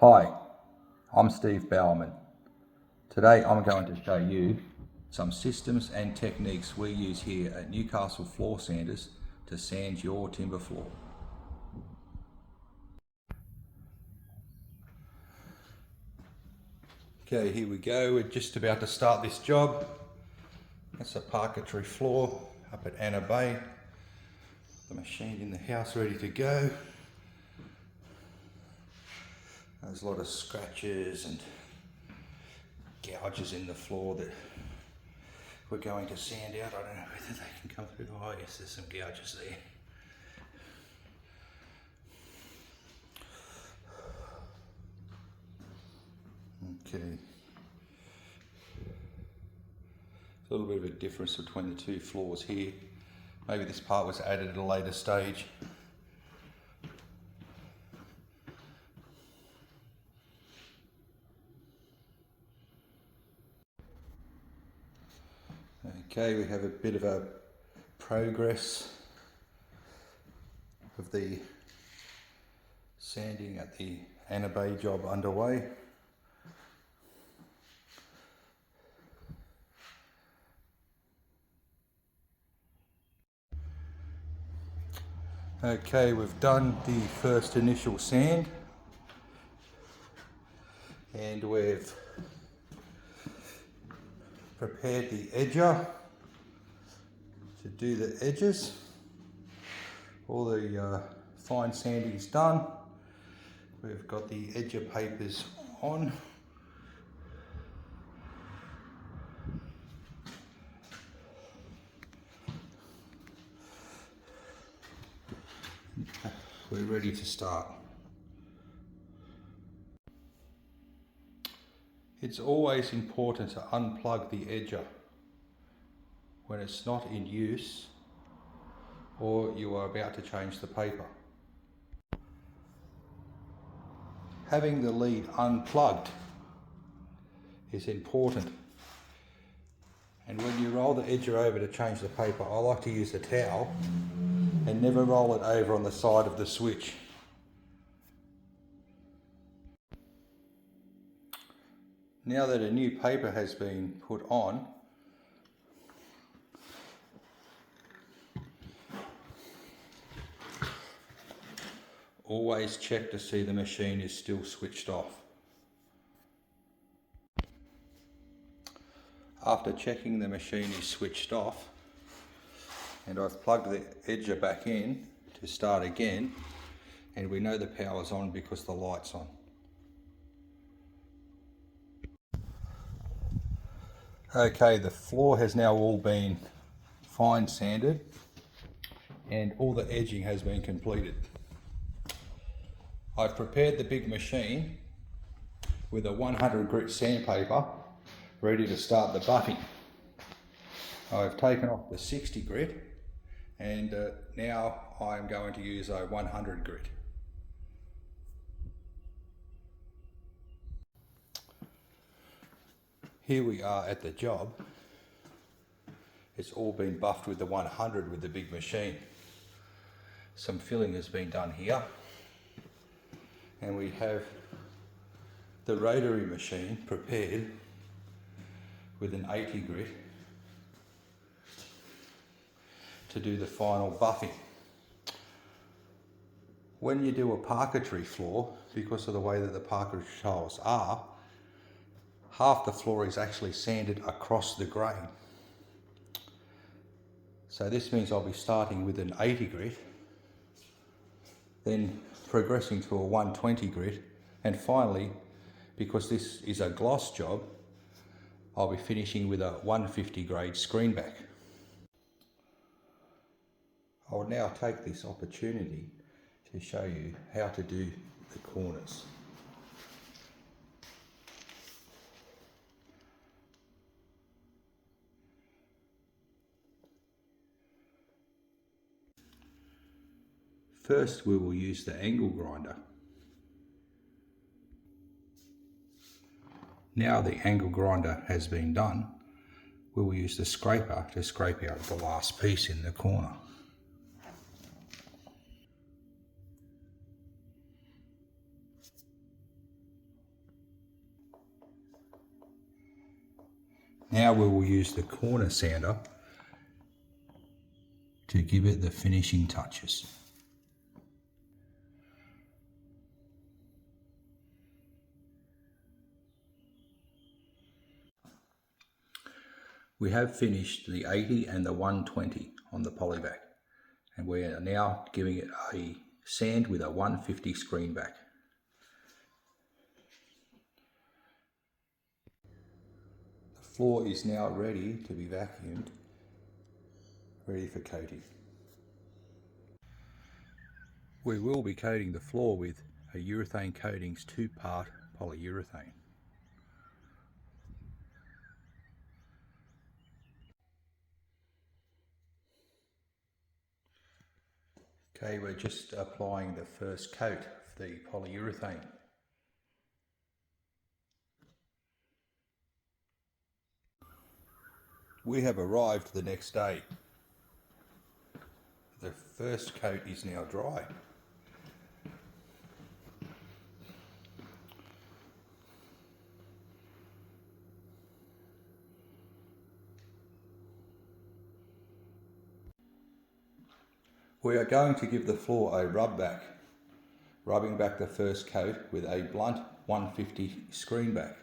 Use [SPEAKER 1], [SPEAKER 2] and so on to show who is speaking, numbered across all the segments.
[SPEAKER 1] Hi, I'm Steve Bowerman. Today I'm going to show you some systems and techniques we use here at Newcastle Floor Sanders to sand your timber floor. Okay, here we go. We're just about to start this job. That's a parquetry floor up at Anna Bay. The machine in the house ready to go. There's a lot of scratches and gouges in the floor that we're going to sand out. I don't know whether they can come through. Oh yes, there's some gouges there. Okay. A little bit of a difference between the two floors here. Maybe this part was added at a later stage. Okay, we have a bit of a progress of the sanding at the Anna Bay job underway. Okay, we've done the first initial sand and we've prepared the edger to do the edges. All the fine sanding's done. We've got the edger papers on. We're ready to start. It's always important to unplug the edger when it's not in use or you are about to change the paper. Having the lead unplugged is important, and when you roll the edger over to change the paper, I like to use a towel and never roll it over on the side of the switch. Now that a new paper has been put on, always check to see the machine is still switched off. After checking the machine is switched off, and I've plugged the edger back in to start again, and we know the power's on because the light's on. Okay, the floor has now all been fine sanded and all the edging has been completed. I've prepared the big machine with a 100 grit sandpaper ready to start the buffing. I've taken off the 60 grit and now I'm going to use a 100 grit. Here we are at the job. It's all been buffed with the 100 with the big machine. Some filling has been done here. And we have the rotary machine prepared with an 80 grit to do the final buffing. When you do a parquetry floor, because of the way that the parquetry tiles are, half the floor is actually sanded across the grain. So this means I'll be starting with an 80 grit, then progressing to a 120 grit, and finally, because this is a gloss job, I'll be finishing with a 150 grade screenback. I'll now take this opportunity to show you how to do the corners. First, we will use the angle grinder. Now the angle grinder has been done, we will use the scraper to scrape out the last piece in the corner. Now we will use the corner sander to give it the finishing touches. We have finished the 80 and the 120 on the polyback, and we are now giving it a sand with a 150 screen back. The floor is now ready to be vacuumed, ready for coating. We will be coating the floor with a urethane coatings 2-part polyurethane. Okay, we're just applying the first coat of the polyurethane. We have arrived the next day. The first coat is now dry. We are going to give the floor a rub back, rubbing back the first coat with a blunt 150 screen back.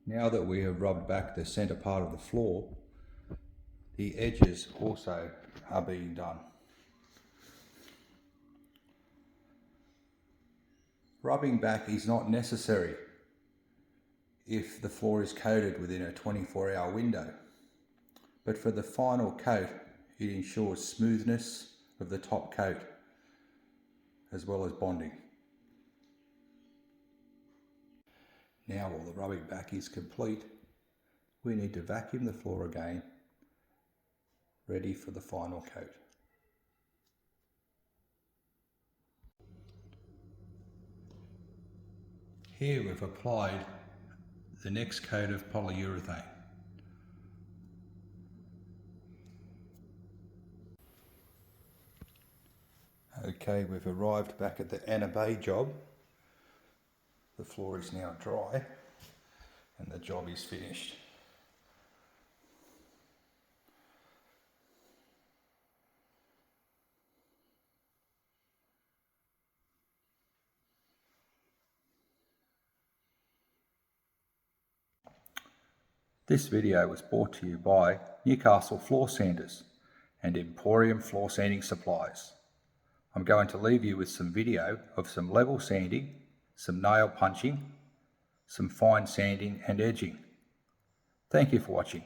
[SPEAKER 1] Now that we have rubbed back the centre part of the floor, the edges also are being done. Rubbing back is not necessary if the floor is coated within a 24-hour window, but for the final coat it ensures smoothness of the top coat as well as bonding. Now while the rubbing back is complete, we need to vacuum the floor again, ready for the final coat. Here we've applied the next coat of polyurethane. Okay, we've arrived back at the Anna Bay job. The floor is now dry and the job is finished. This video was brought to you by Newcastle Floor Sanders and Emporium Floor Sanding Supplies. I'm going to leave you with some video of some level sanding, some nail punching, some fine sanding and edging. Thank you for watching.